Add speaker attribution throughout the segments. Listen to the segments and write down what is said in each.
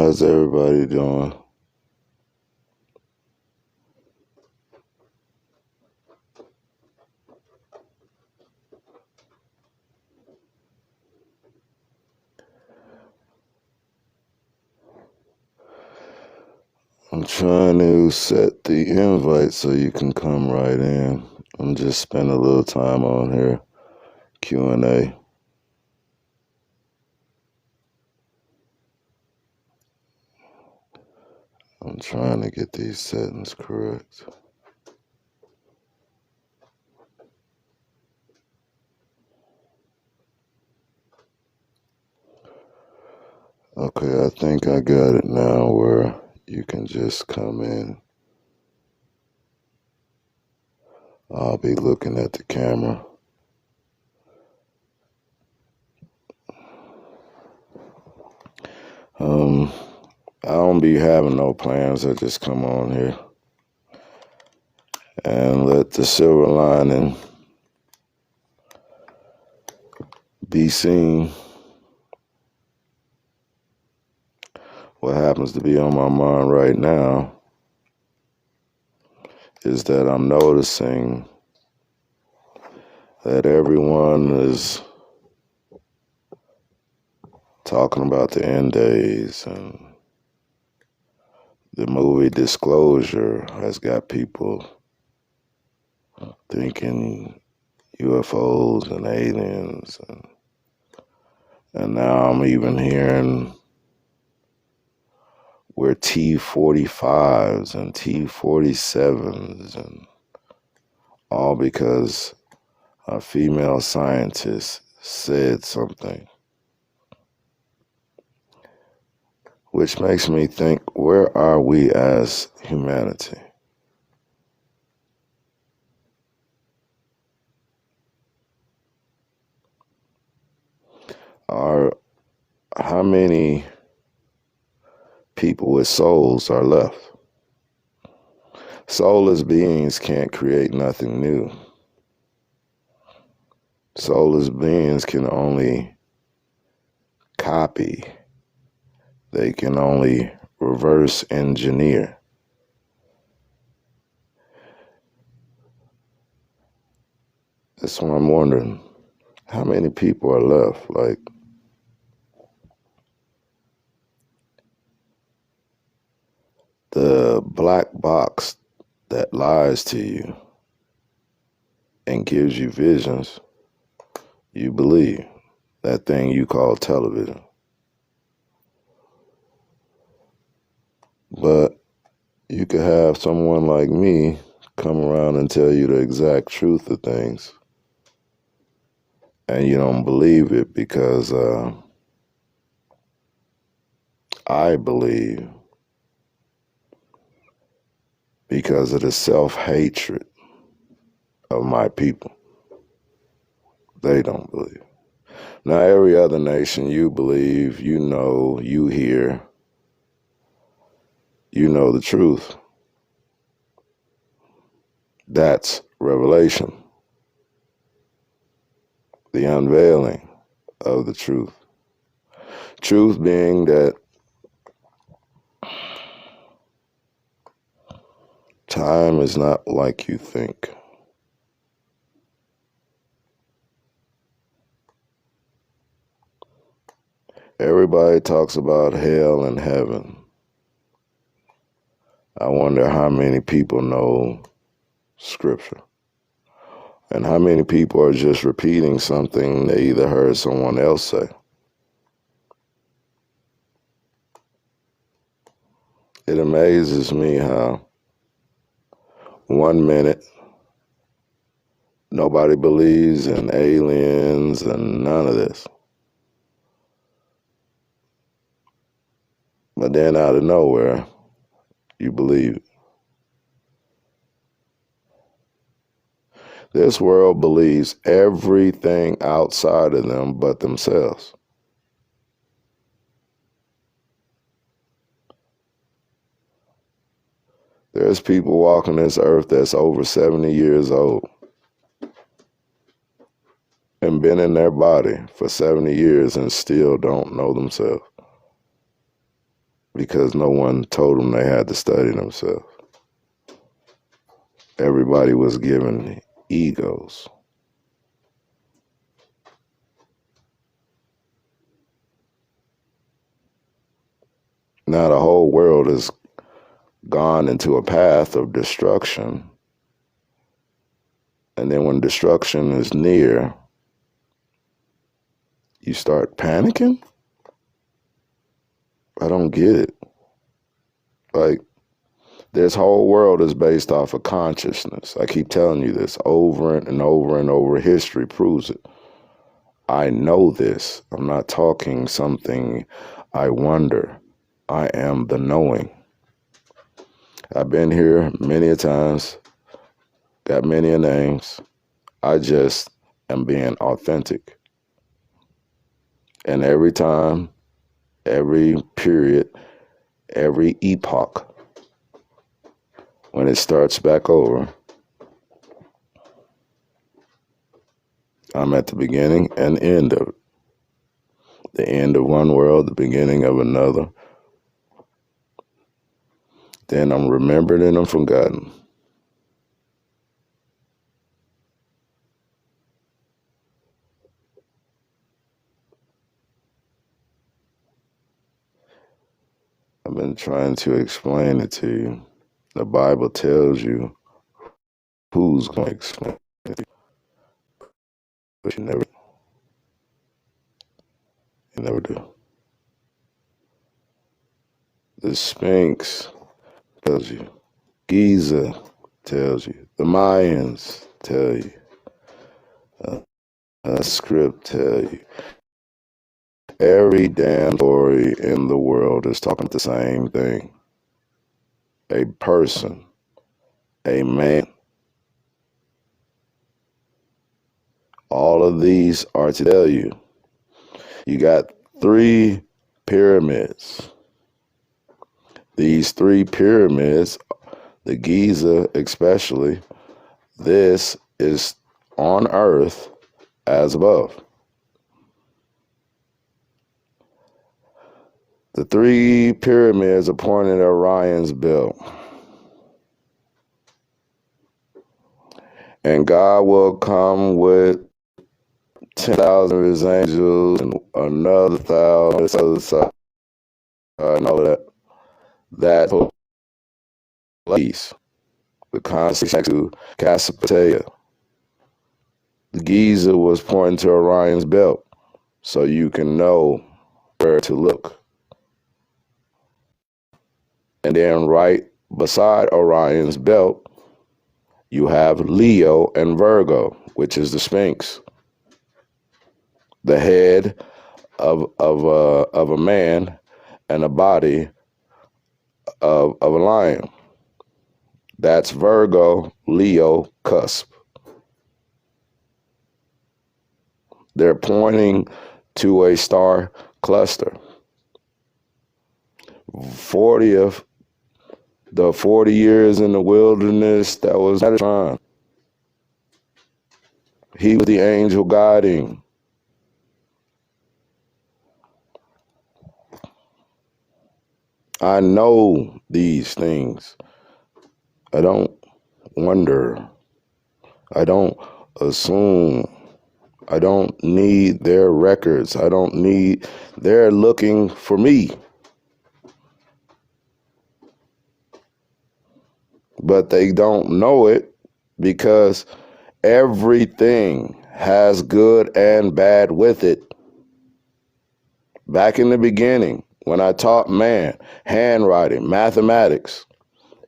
Speaker 1: How's everybody doing? I'm trying to set the invite so you can come right in. I'm just spending a little time on here, Q&A. I'm trying to get these settings correct. Okay, I think I got it now where you can just come in. I'll be looking at the camera. I don't be having no plans. I just come on here and let the silver lining be seen. What happens to be on my mind right now is that I'm noticing that everyone is talking about the end days, and the movie Disclosure has got people thinking UFOs and aliens, and now I'm even hearing where T-45s and T-47s, and all because a female scientist said something, which makes me think, where are we as humanity? How many people with souls are left? Soulless beings can't create nothing new. Soulless beings can only copy. They can only reverse engineer. That's what I'm wondering. How many people are left? Like, the black box that lies to you and gives you visions, you believe. That thing you call television. But you could have someone like me come around and tell you the exact truth of things, and you don't believe it because I believe, because of the self-hatred of my people. They don't believe. Now, every other nation, you believe, you know, you hear, you know the truth. That's revelation, the unveiling of the truth. Truth being that time is not like you think. Everybody talks about hell and heaven. I wonder how many people know Scripture, and how many people are just repeating something they either heard someone else say. It amazes me how 1 minute nobody believes in aliens and none of this, but then out of nowhere, you believe it. This world believes everything outside of them but themselves. There's people walking this earth that's over 70 years old and been in their body for 70 years and still don't know themselves. because no one told them they had to study themselves. Everybody was given egos. Now the whole world has gone into a path of destruction. And then when destruction is near, you start panicking? I don't get it. Like, this whole world is based off of consciousness. I keep telling you this over and over and over. History proves it. I know this. I'm not talking something I wonder. I am the knowing. I've been here many a times, got many a names. I just am being authentic. And every time, every period, every epoch, when it starts back over, I'm at the beginning and end of it. The end of one world, the beginning of another. Then I'm remembered and I'm forgotten. I've been trying to explain it to you. The Bible tells you who's going to explain it to you, but you never do. The Sphinx tells you. Giza tells you. The Mayans tell you. A script tell you. Every damn story in the world is talking about the same thing. A person, a man. All of these are to tell you. You got 3 pyramids. These 3 pyramids, the Giza especially, this is on earth as above. The 3 pyramids are pointed at Orion's belt. And God will come with 10,000 of his angels and another 1,000 and all of that. That place, the consecration to Cassiopeia. The Giza was pointing to Orion's belt, so you can know where to look. And then right beside Orion's belt, you have Leo and Virgo, which is the Sphinx, the head of a man and a body of a lion. That's Virgo, Leo, cusp. They're pointing to a star cluster. The 40 years in the wilderness, that was Metatron. He was the angel guiding. I know these things. I don't wonder. I don't assume. I don't need their records. They're looking for me. But they don't know it because everything has good and bad with it. Back in the beginning, when I taught man, handwriting, mathematics,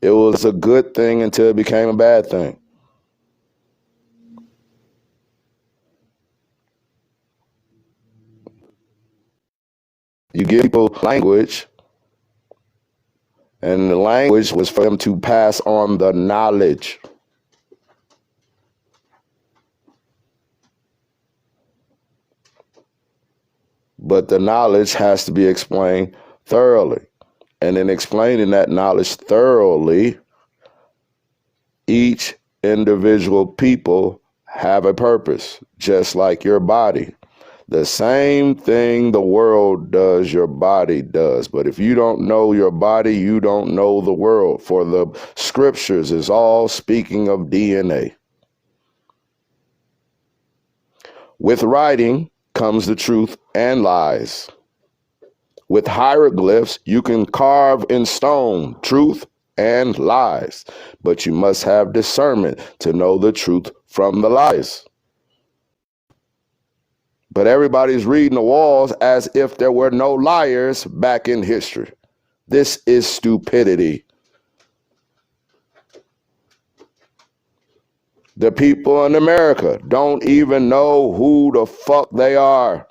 Speaker 1: it was a good thing until it became a bad thing. You give people language, and the language was for them to pass on the knowledge. But the knowledge has to be explained thoroughly. And in explaining that knowledge thoroughly, each individual people have a purpose, just like your body. The same thing the world does, your body does. But if you don't know your body, you don't know the world. For the scriptures is all speaking of DNA. With writing comes the truth and lies. With hieroglyphs, you can carve in stone truth and lies, but you must have discernment to know the truth from the lies. But everybody's reading the walls as if there were no liars back in history. This is stupidity. The people in America don't even know who the fuck they are.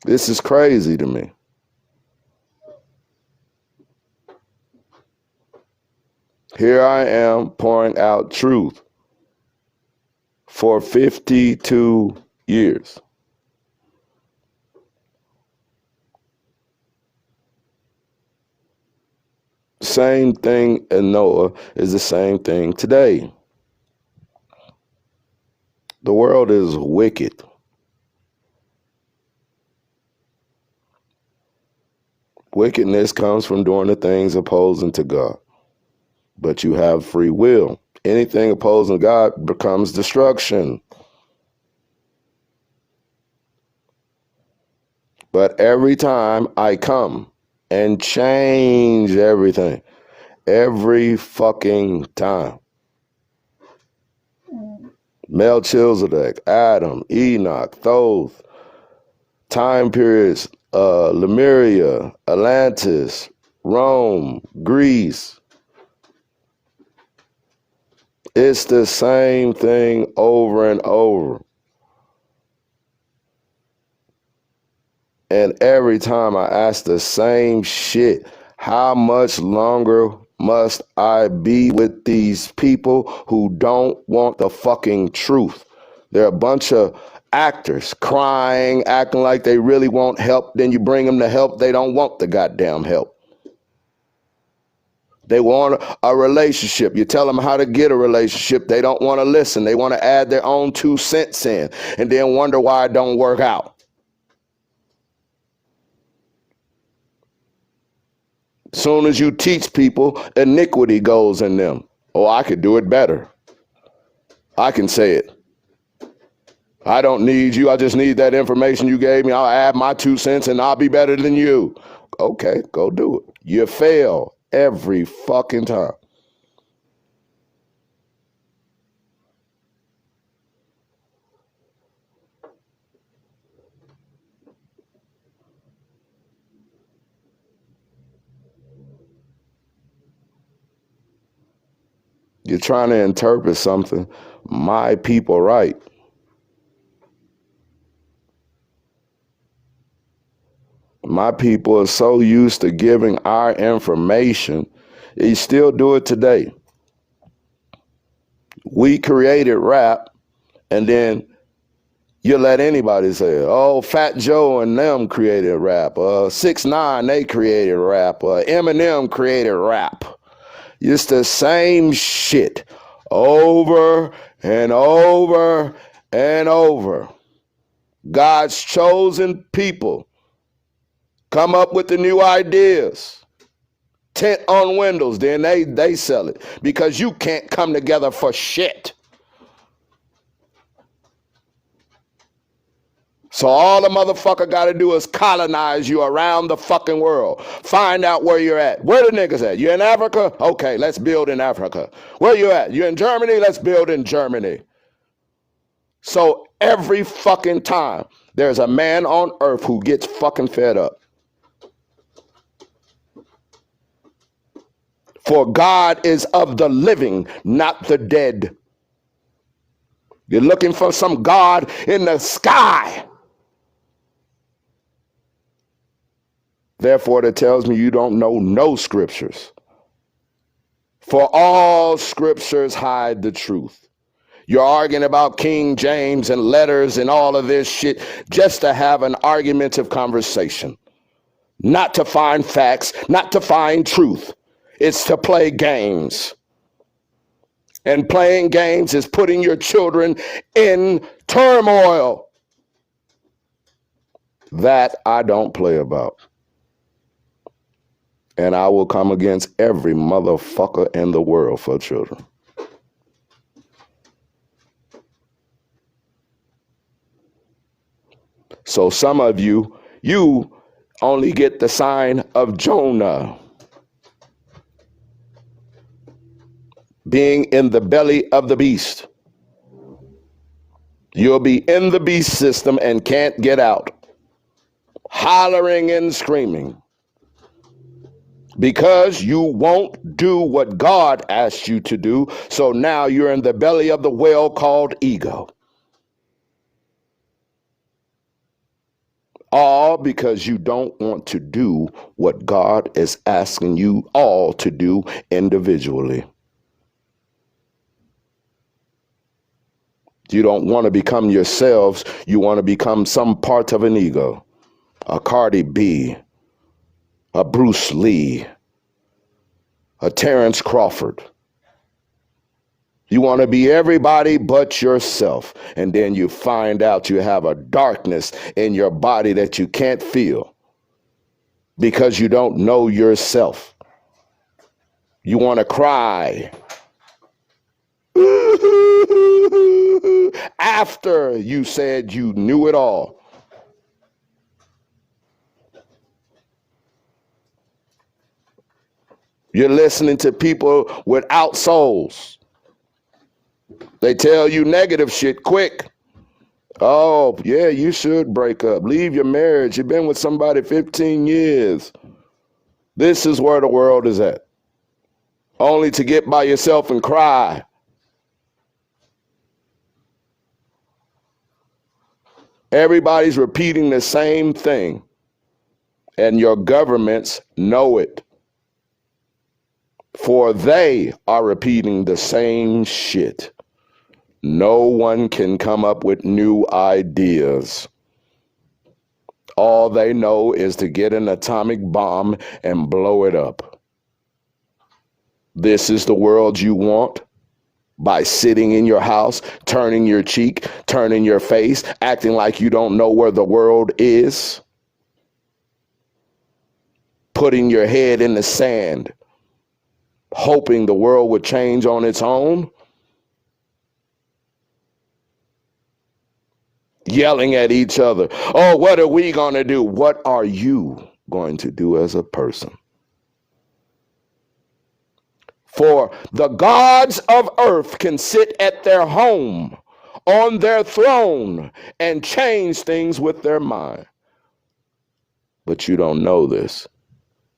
Speaker 1: This is crazy to me. Here I am pouring out truth for 52 years. Same thing in Noah is the same thing today. The world is wicked. Wickedness comes from doing the things opposing to God. But you have free will. Anything opposing God becomes destruction. But every time I come and change everything, every fucking time. Melchizedek, Adam, Enoch, Thoth, time periods, Lemuria, Atlantis, Rome, Greece. It's the same thing over and over. And every time I ask the same shit, how much longer must I be with these people who don't want the fucking truth? They're a bunch of actors crying, acting like they really want help. Then you bring them the help. They don't want the goddamn help. They want a relationship. You tell them how to get a relationship. They don't want to listen. They want to add their own 2 cents in and then wonder why it don't work out. Soon as you teach people, iniquity goes in them. Oh, I could do it better. I can say it. I don't need you. I just need that information you gave me. I'll add my 2 cents and I'll be better than you. Okay, go do it. You fail every fucking time. You're trying to interpret something my people write. My people are so used to giving our information, you still do it today. We created rap, and then you let anybody say, oh, Fat Joe and them created rap. 6ix9ine, they created rap. Eminem created rap. It's the same shit over and over and over. God's chosen people come up with the new ideas. Tint on windows, then they sell it because you can't come together for shit. So all the motherfucker got to do is colonize you around the fucking world. Find out where you're at. Where the niggas at? You in Africa? Okay, let's build in Africa. Where you at? You in Germany? Let's build in Germany. So every fucking time there's a man on earth who gets fucking fed up. For God is of the living, not the dead. You're looking for some God in the sky. Therefore, that tells me you don't know no scriptures. For all scriptures hide the truth. You're arguing about King James and letters and all of this shit just to have an argumentative conversation. Not to find facts, not to find truth. It's to play games. And playing games is putting your children in turmoil. That I don't play about. And I will come against every motherfucker in the world for children. So some of you only get the sign of Jonah, being in the belly of the beast. You'll be in the beast system and can't get out, hollering and screaming, because you won't do what God asked you to do. So now you're in the belly of the whale called ego. All because you don't want to do what God is asking you all to do individually. You don't want to become yourselves. You want to become some part of an ego. A Cardi B, a Bruce Lee, a Terrence Crawford. You want to be everybody but yourself. And then you find out you have a darkness in your body that you can't feel because you don't know yourself. You want to cry after you said you knew it all. You're listening to people without souls. They tell you negative shit quick. Oh, yeah, you should break up. Leave your marriage. You've been with somebody 15 years. This is where the world is at. Only to get by yourself and cry. Everybody's repeating the same thing. And your governments know it. For they are repeating the same shit. No one can come up with new ideas. All they know is to get an atomic bomb and blow it up. This is the world you want? By sitting in your house, turning your cheek, turning your face, acting like you don't know where the world is? Putting your head in the sand, hoping the world would change on its own? Yelling at each other. Oh, what are we going to do? What are you going to do as a person? For the gods of earth can sit at their home on their throne and change things with their mind. But you don't know this.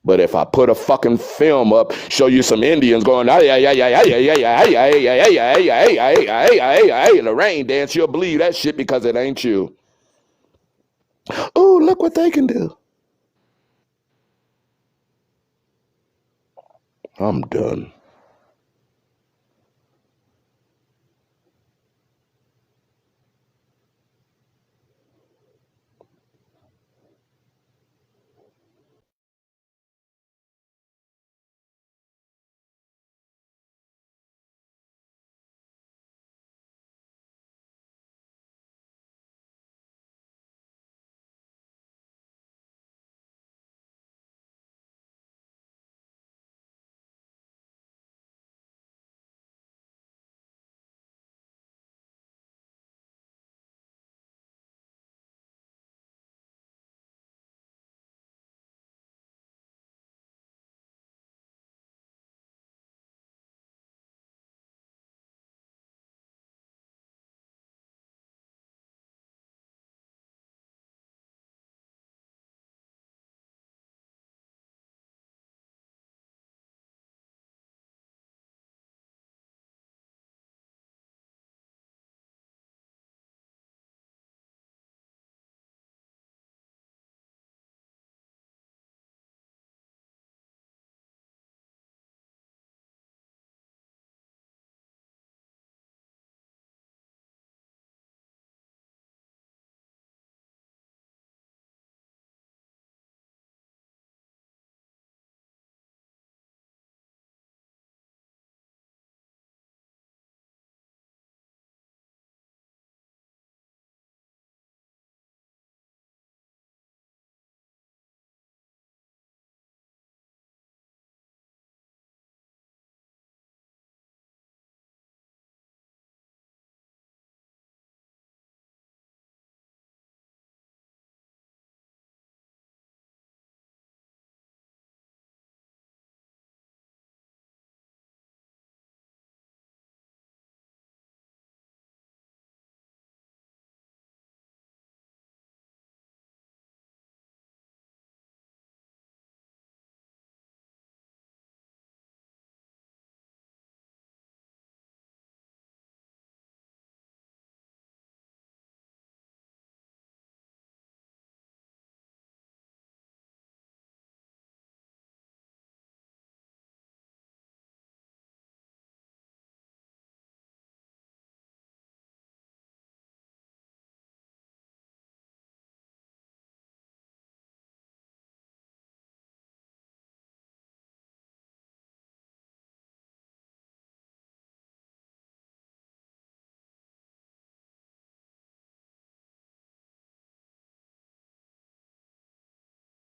Speaker 1: But if I put a fucking film up, show you some Indians going, ay, ay, ay, ay, ay, ay, ay, ay, ay, ay, ay, ay, ay, ay, ay, in the rain dance, you'll believe that shit because it ain't you. Oh, look what they can do. I'm done.